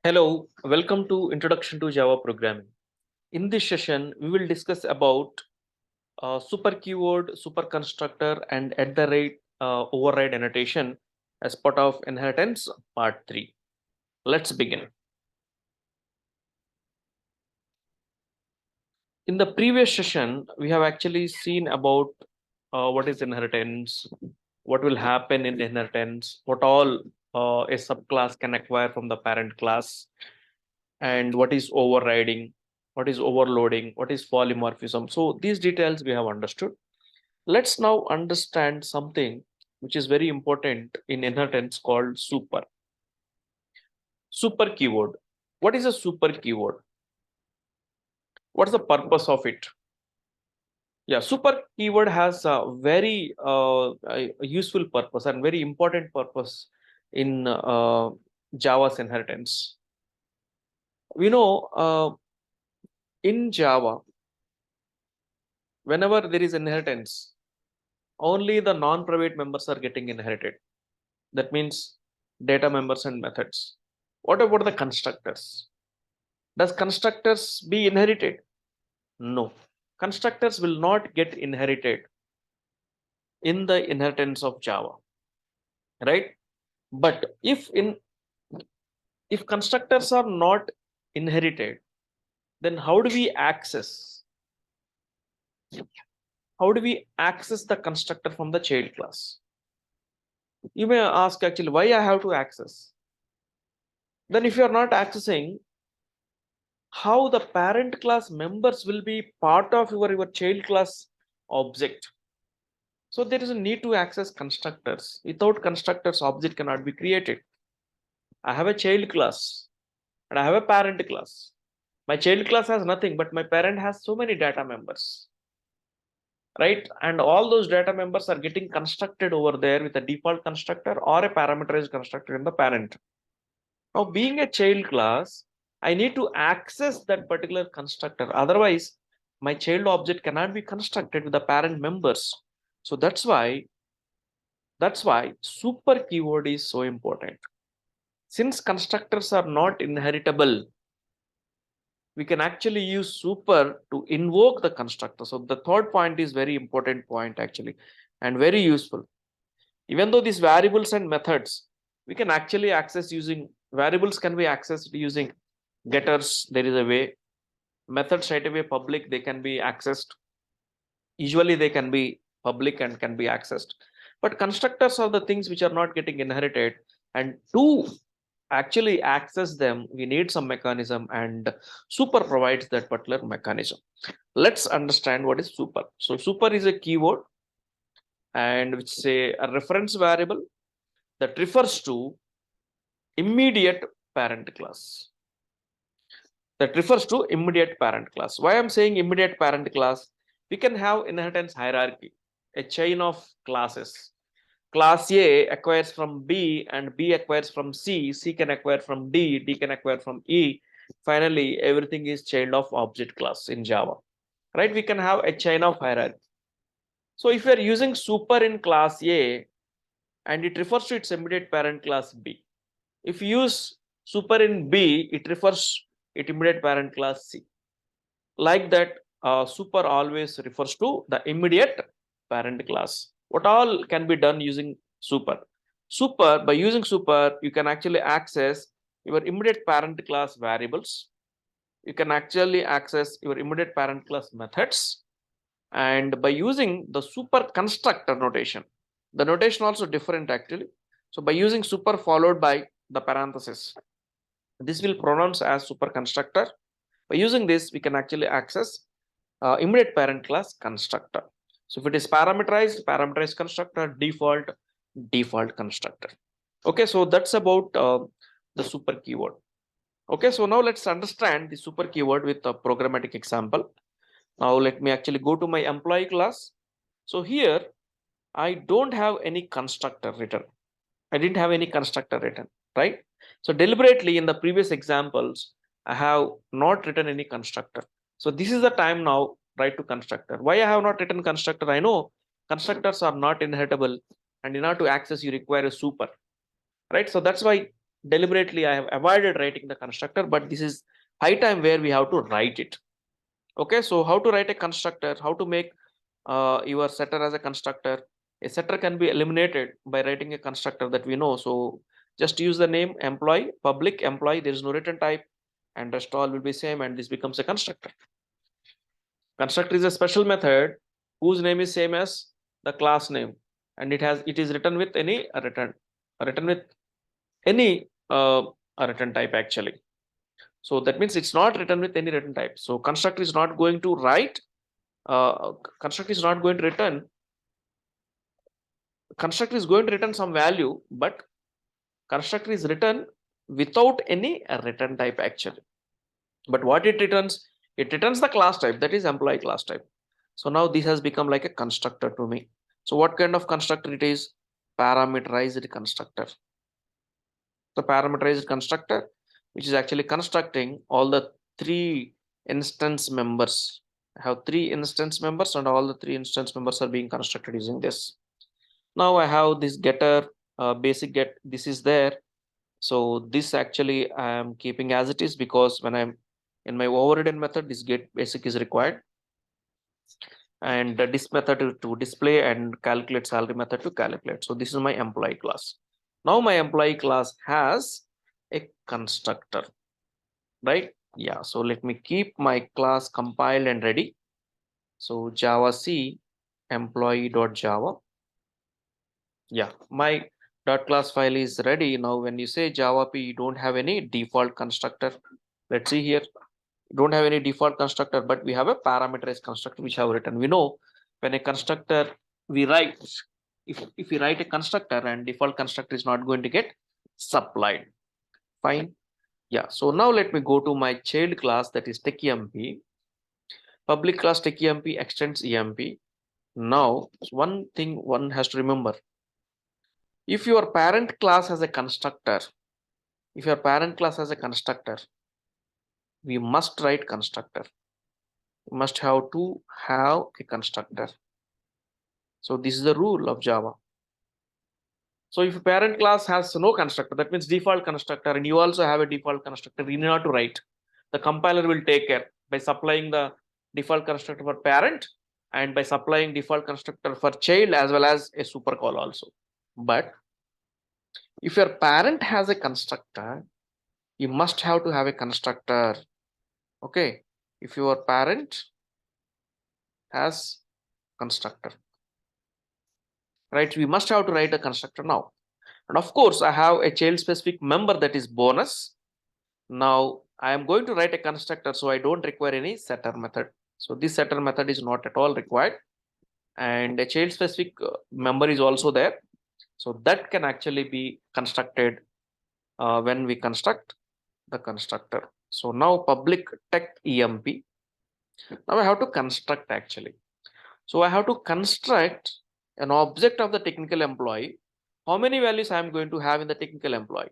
Hello, welcome to Introduction to Java Programming. In this session, we will discuss about super keyword, super constructor, and at the rate override annotation as part of inheritance part 3. Let's begin. In the previous session, we have actually seen about what is inheritance, what will happen in inheritance, what all a subclass can acquire from the parent class, and what is overriding, what is overloading, what is polymorphism. So these details we have understood. Let's now understand something which is very important in inheritance called super. Super keyword. What is a super keyword? What's the purpose of it? Yeah, super keyword has a very useful purpose and very important purpose in Java's inheritance. We know in Java, whenever there is inheritance, only the non-private members are getting inherited. That means data members and methods. What about the constructors? Does constructors be inherited? No. Constructors will not get inherited in the inheritance of Java, right? But if constructors are not inherited, then how do we access the constructor from the child class? You may ask actually why I have to access. Then if you are not accessing, how the parent class members will be part of your child class object. So there is a need to access constructors. Without constructors, object cannot be created. I have a child class and I have a parent class. My child class has nothing, but my parent has so many data members, right? And all those data members are getting constructed over there with a default constructor or a parameterized constructor in the parent. Now, being a child class, I need to access that particular constructor. Otherwise, my child object cannot be constructed with the parent members. So that's why super keyword is so important. Since constructors are not inheritable, we can actually use super to invoke the constructor. So the third point is very important point actually, and very useful. Even though these variables and methods, we can actually access using variables can be accessed using getters. There is a way. Methods right away public, they can be accessed. Usually they can be public and can be accessed. But constructors are the things which are not getting inherited. And to actually access them, we need some mechanism, and super provides that particular mechanism. Let's understand what is super. So super is a keyword and which say a reference variable that refers to immediate parent class. Why I'm saying immediate parent class? We can have inheritance hierarchy, a chain of classes. Class A acquires from B and B acquires from C, C can acquire from D, D can acquire from E. Finally, everything is child of object class in Java, right? We can have a chain of hierarchy. So if we are using super in class A and it refers to its immediate parent class B. If you use super in B, it refers its immediate parent class C. Like that, super always refers to the immediate parent class. What all can be done using super? By using super, you can actually access your immediate parent class variables. You can actually access your immediate parent class methods. And by using the super constructor notation, the notation also different actually. So by using super followed by the parenthesis, this will pronounce as super constructor. By using this, we can actually access immediate parent class constructor. So if it is parameterized constructor, default constructor. Okay, so that's about the super keyword. Okay, so now let's understand the super keyword with a programmatic example. Now let me actually go to my employee class. So here I don't have any constructor written. I didn't have any constructor written, right? So deliberately in the previous examples, I have not written any constructor. So this is the time now write to constructor. Why I have not written constructor? I know constructors are not inheritable, and in order to access, you require a super, right? So that's why deliberately I have avoided writing the constructor, but this is high time where we have to write it. Okay, so how to write a constructor, how to make your setter as a constructor. A setter can be eliminated by writing a constructor that we know. So just use the name employee, public employee, there is no return type, and rest all will be same, and this becomes a constructor. Constructor is a special method whose name is same as the class name, and it is written with any written with any return type actually. So that means it's not written with any return type. So constructor is not going to write, constructor is not going to return, constructor is going to return some value, but constructor is written without any return type actually. But what it returns the class type, that is employee class type. So now this has become like a constructor to me. So what kind of constructor it is? Parameterized constructor. The parameterized constructor, which is actually constructing all the three instance members. I have three instance members, and all the three instance members are being constructed using this. Now I have this getter, basic get, this is there. So this actually I am keeping as it is, because when I'm in my overridden method, this get basic is required, and this method to display, and calculate salary method to calculate. So this is my employee class. Now my employee class has a constructor, right? Yeah, so let me keep my class compiled and ready. So Java C employee.java. Yeah, my .class file is ready. Now when you say Java P, you don't have any default constructor. Let's see here. You don't have any default constructor, but we have a parameterized constructor which I have written. We know when a constructor we write, if we write a constructor and default constructor is not going to get supplied. Fine. Yeah, so now let me go to my child class, that is TechEMP. Public class TechEMP extends EMP. Now, one thing one has to remember. If your parent class has a constructor, we must write constructor. We must have to have a constructor. So this is the rule of Java. So if a parent class has no constructor, that means default constructor, and you also have a default constructor, you need not to write. The compiler will take care by supplying the default constructor for parent, and by supplying default constructor for child, as well as a super call also. But if your parent has a constructor, you must have to have a constructor. Okay, if your parent has constructor, right, we must have to write a constructor now. And of course I have a child specific member, that is bonus. Now I am going to write a constructor, so I don't require any setter method. So this setter method is not at all required, and a child specific member is also there. So that can actually be constructed when we construct the constructor. So now public tech EMP. Now I have to construct actually. So I have to construct an object of the technical employee. How many values I am going to have in the technical employee?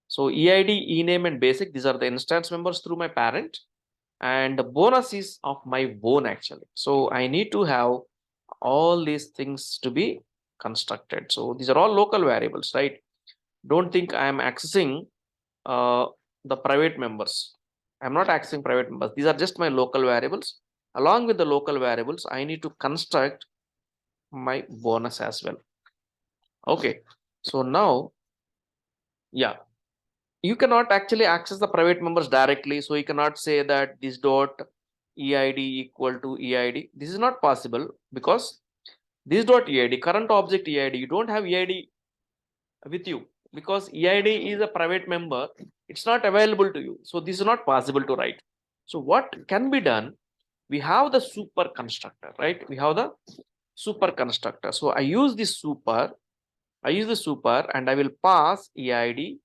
So EID, ename, and basic, these are the instance members through my parent, and the bonus is of my own actually. So I need to have all these things to be constructed. So these are all local variables, right? Don't think I am accessing the private members. I'm not accessing private members. These are just my local variables. Along with the local variables, I need to construct my bonus as well. Okay, so now, yeah, you cannot actually access the private members directly. So you cannot say that this dot EID equal to EID. This is not possible, because this dot EID, current object EID, you don't have EID with you, because EID is a private member. It's not available to you. So this is not possible to write. So what can be done? We have the super constructor, right? We have the super constructor. So I use the super, and I will pass EID,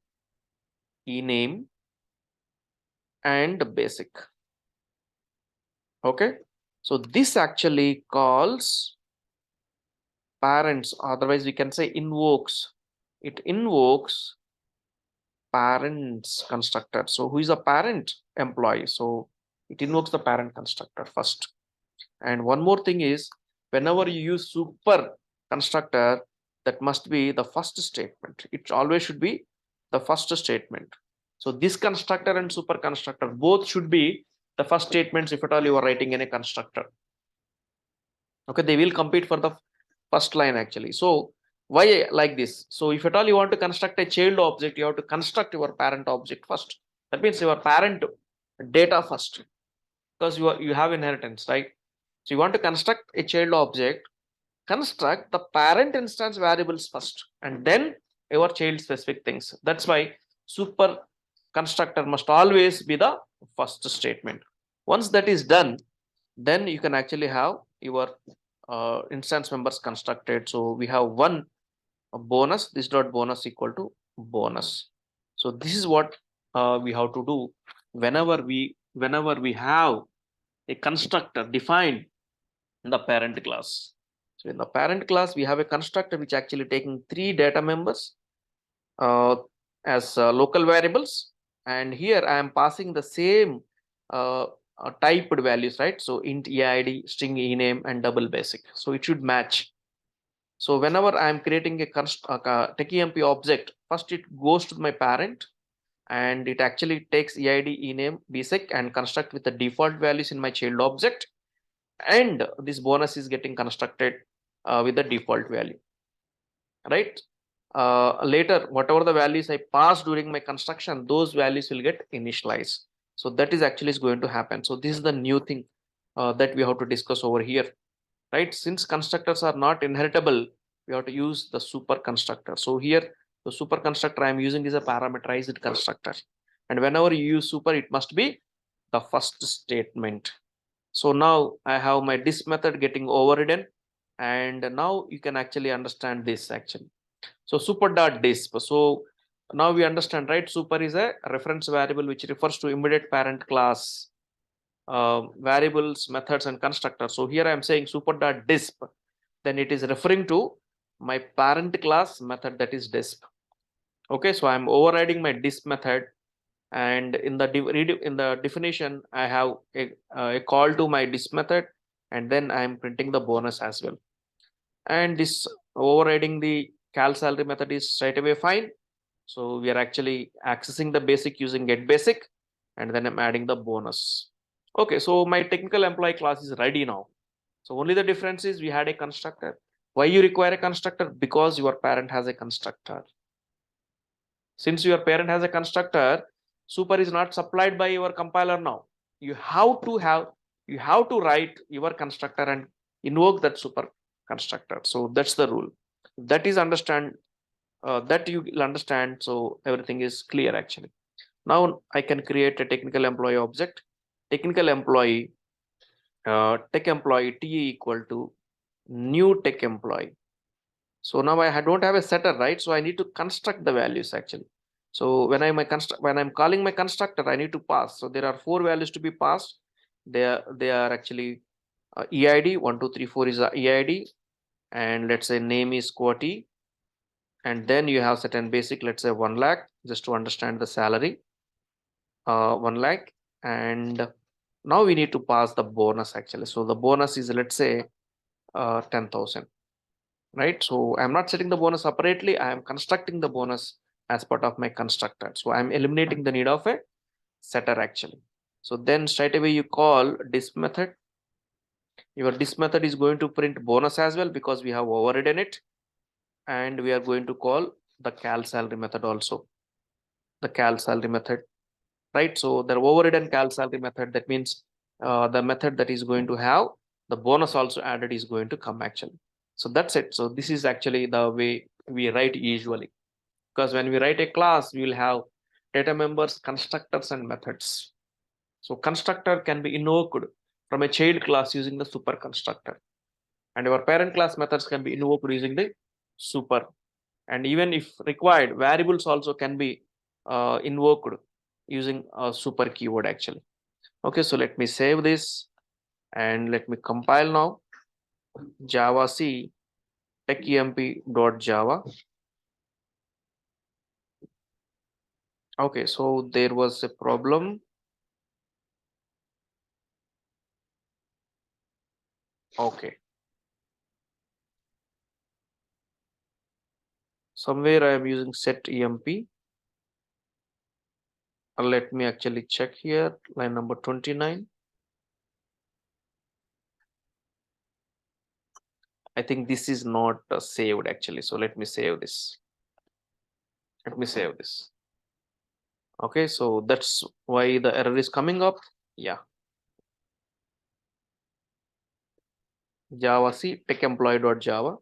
ename, and basic. Okay, so this actually calls parents, otherwise we can say invokes. It invokes parents constructor. So who is a parent? Employee. So it invokes the parent constructor first. And one more thing is, whenever you use super constructor, that must be the first statement. It always should be the first statement. So this constructor and super constructor both should be the first statements if at all you are writing in a constructor. Okay, they will compete for the first line actually. So why like this? So if at all you want to construct a child object, you have to construct your parent object first. That means your parent data first, because you have inheritance, right? So you want to construct a child object, construct the parent instance variables first, and then your child specific things. That's why super constructor must always be the first statement. Once that is done, then you can actually have your instance members constructed. So we have one bonus, this dot bonus equal to bonus. So this is what we have to do whenever we have a constructor defined in the parent class. So in the parent class, we have a constructor which actually taking three data members uh, as local variables, and here I am passing the same typed values, right? So int eid, string ename, and double basic. So it should match. So whenever I am creating a techemp object, first it goes to my parent, and it actually takes eid, ename, basic, and construct with the default values in my child object, and this bonus is getting constructed with the default value, right? Later, whatever the values I pass during my construction, those values will get initialized. So that is actually is going to happen. So this is the new thing that we have to discuss over here, right? Since constructors are not inheritable, we have to use the super constructor. So here, the super constructor I am using is a parameterized constructor, and whenever you use super, it must be the first statement. So now I have my this method getting overridden, and now you can actually understand this actually. So super dot disp. So now we understand, right? Super is a reference variable which refers to immediate parent class variables, methods, and constructors. So here I am saying super dot disp, then it is referring to my parent class method, that is disp. Okay, so I'm overriding my disp method, and in the definition I have a call to my disp method, and then I am printing the bonus as well. And this overriding the cal salary method is straight away fine. So we are actually accessing the basic using get basic, and then I'm adding the bonus. Okay, so my technical employee class is ready now. So only the difference is we had a constructor. Why you require a constructor? Because your parent has a constructor. Since your parent has a constructor, super is not supplied by your compiler now. You have to write your constructor and invoke that super constructor. So that's the rule. That is understand that you will understand. So everything is clear actually. Now I can create a technical employee object. Technical employee, tech employee T equal to new tech employee. So now I don't have a setter, right? So I need to construct the values actually. So when I'm calling my constructor, I need to pass. So there are four values to be passed. They are actually EID 1234 is the EID, and let's say name is Quati, and then you have certain basic, let's say 1 lakh, just to understand the salary, 1 lakh, and now we need to pass the bonus actually. So the bonus is, let's say 10,000. Right? So I'm not setting the bonus separately. I am constructing the bonus as part of my constructor. So I'm eliminating the need of a setter actually. So then straight away you call disp method. Your disp method is going to print bonus as well because we have overridden it. And we are going to call the cal salary method also. The cal salary method, right? So the overridden cal salary method, that means the method that is going to have the bonus also added is going to come actually. So that's it. So this is actually the way we write usually, because when we write a class, we will have data members, constructors, and methods. So constructor can be invoked from a child class using the super constructor, and our parent class methods can be invoked using the super. And even if required, variables also can be invoked using a super keyword actually. Okay, so let me save this and let me compile now. Java C techemp.java. Okay, so there was a problem. Okay, somewhere I am using set emp. Let me actually check here, line number 29. I think this is not saved actually. So let me save this. Let me save this. Okay, so that's why the error is coming up. Yeah. Java C techemployee.java.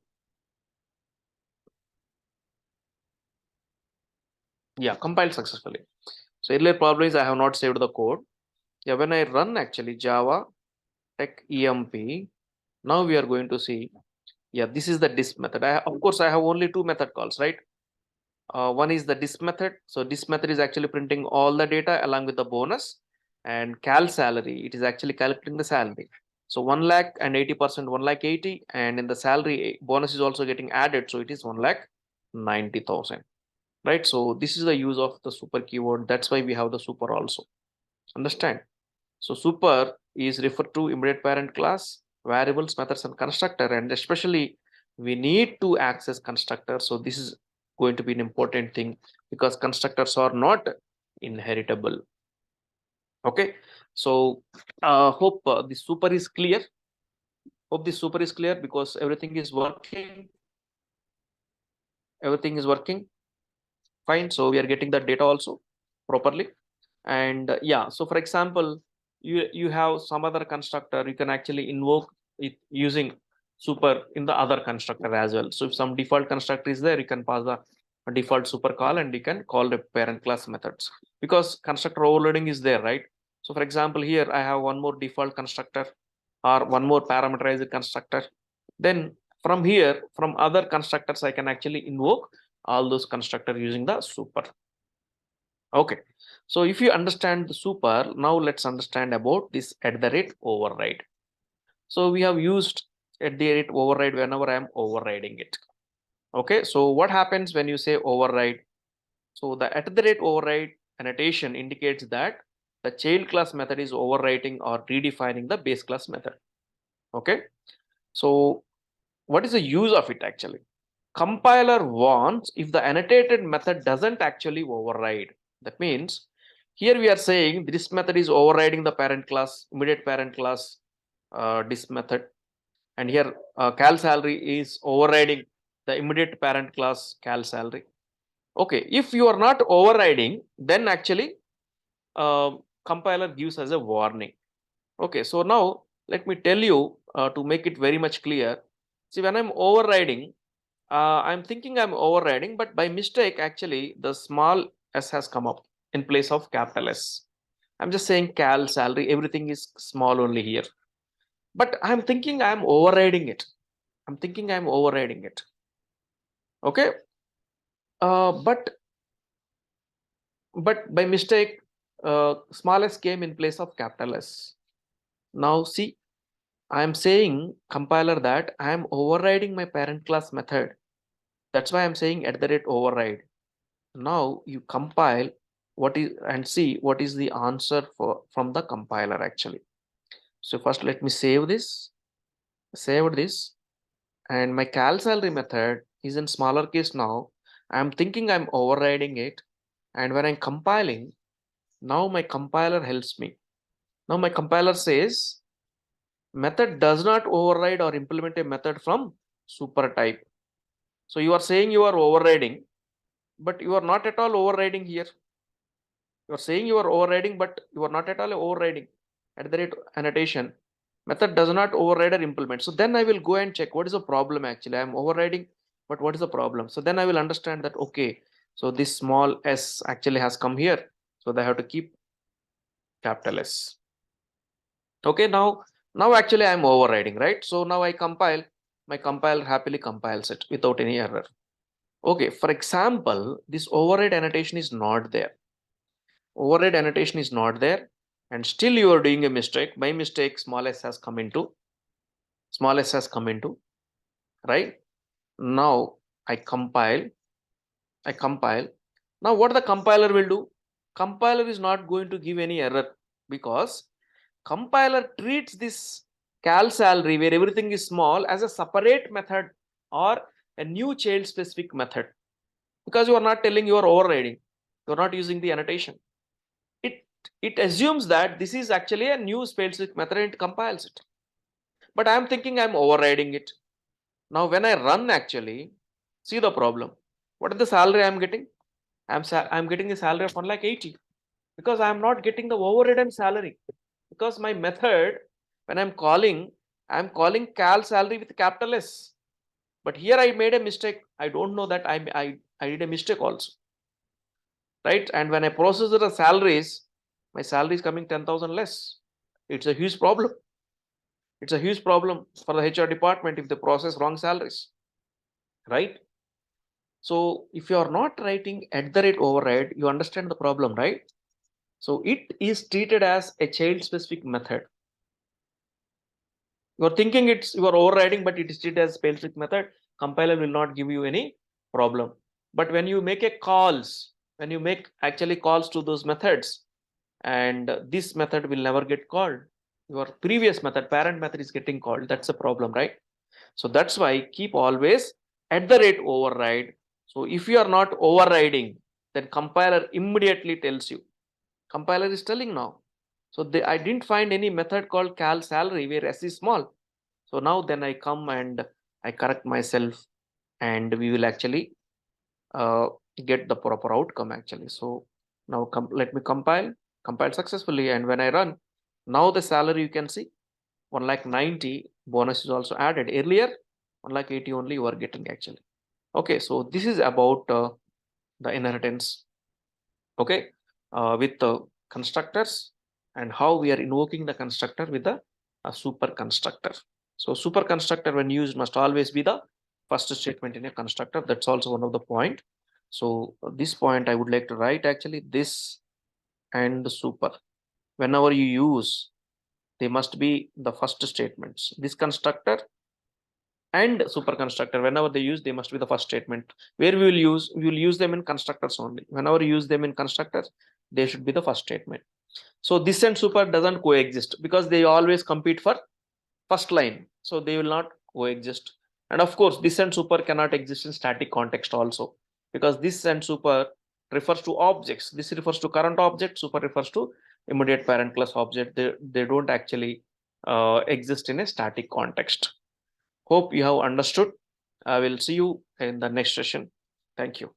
Yeah, compiled successfully. So earlier problem is I have not saved the code. Yeah, when I run actually Java tech emp, now we are going to see. Yeah, this is the disk method. Of course, I have only two method calls, right? One is the disk method. So disk method is actually printing all the data along with the bonus, and cal salary, it is actually calculating the salary. So 1 lakh and 80%, 1 lakh 80, and in the salary bonus is also getting added. So it is 1 lakh 90,000, right? So this is the use of the super keyword. That's why we have the super also. Understand? So super is referred to immediate parent class, variables, methods, and constructor, and especially we need to access constructor. So this is going to be an important thing because constructors are not inheritable. Okay, so hope this super is clear. Hope this super is clear because everything is working. Everything is working fine. So we are getting the data also properly. And yeah, so for example, you have some other constructor, you can actually invoke it using super in the other constructor as well. So if some default constructor is there, you can pass the default super call and you can call the parent class methods because constructor overloading is there, right? So for example, here I have one more default constructor or one more parameterized constructor. Then from here, from other constructors, I can actually invoke all those constructor using the super. Okay, so if you understand the super, now let's understand about this at the rate override. So we have used at the rate override whenever I am overriding it. Okay, so what happens when you say override? So the at the rate override annotation indicates that the child class method is overwriting or redefining the base class method. Okay, so what is the use of it actually? Compiler wants if the annotated method doesn't actually override. That means here we are saying this method is overriding the parent class, immediate parent class, this method, and here cal salary is overriding the immediate parent class cal salary. Okay, if you are not overriding, then actually compiler gives us a warning. Okay, so now let me tell you to make it very much clear. See, when I'm overriding, I'm thinking I'm overriding, but by mistake, actually, the small s has come up in place of capital S. I'm just saying cal salary, everything is small only here. But I'm thinking I'm overriding it. I'm thinking I'm overriding it. Okay. But by mistake, small s came in place of capital S. Now see, I'm saying compiler that I'm overriding my parent class method. That's why I'm saying at the rate override. Now you compile what is and see what is the answer for from the compiler actually. So first let me save this, and my cal salary method is in smaller case now. I'm thinking I'm overriding it, and when I'm compiling, now my compiler helps me. Now my compiler says method does not override or implement a method from super type. So you are saying you are overriding, but you are not at all overriding here. You are saying you are overriding, but you are not at all overriding. At the rate annotation, method does not override or implement. So then I will go and check what is the problem actually. I am overriding, but what is the problem? So then I will understand that, okay, so this small s actually has come here. So they have to keep capital S. Okay, now actually I am overriding, right? So now I compile, my compiler happily compiles it without any error. Okay, for example, this override annotation is not there. Override annotation is not there, and still you are doing a mistake. By mistake, small s has come into, right? Now I compile. Now what the compiler will do? Compiler is not going to give any error because compiler treats this cal salary where everything is small as a separate method or a new child specific method, because you are not telling you are overriding, you are not using the annotation. it assumes that this is actually a new spell check method and it compiles it. But I'm thinking I'm overriding it. Now when I run, actually, see the problem. What is the salary I'm getting? I'm getting a salary of 1,80,000 because I'm not getting the overridden salary, because my method, when I'm calling cal salary with capital S. But here I made a mistake. I don't know that I did a mistake also, right? And when I process the salaries, my salary is coming 10,000 less. It's a huge problem. It's a huge problem for the HR department if they process wrong salaries, right? So if you are not writing at the rate override, you understand the problem, right? So it is treated as a child specific method. You are thinking you are overriding, but it is treated as spell check method. Compiler will not give you any problem. But when you make when you make actually calls to those methods, and this method will never get called. Your previous method, parent method, is getting called. That's a problem, right? So that's why keep always at the rate override. So if you are not overriding, then compiler immediately tells you. Compiler is telling now. So I didn't find any method called cal salary where s is small. So now then I come and I correct myself, and we will actually uh, get the proper outcome actually. So now let me compile successfully, and when I run, now the salary you can see 1,90,000, bonus is also added. Earlier 1,80,000 only you are getting actually. Okay, so this is about the inheritance, okay, with the constructors, and how we are invoking the constructor with the super constructor. So super constructor when used must always be the first statement in a constructor. That's also one of the point. So this point I would like to write actually this and super. Whenever you use, they must be the first statements. This constructor and super constructor, whenever they use, they must be the first statement. Where we will use them in constructors only. Whenever you use them in constructors, they should be the first statement. So this and super doesn't coexist because they always compete for first line, so they will not coexist. And of course this and super cannot exist in static context also, because this and super refers to objects. This refers to current object, super refers to immediate parent class object. They don't actually exist in a static context. Hope you have understood. I will see you in the next session. Thank you.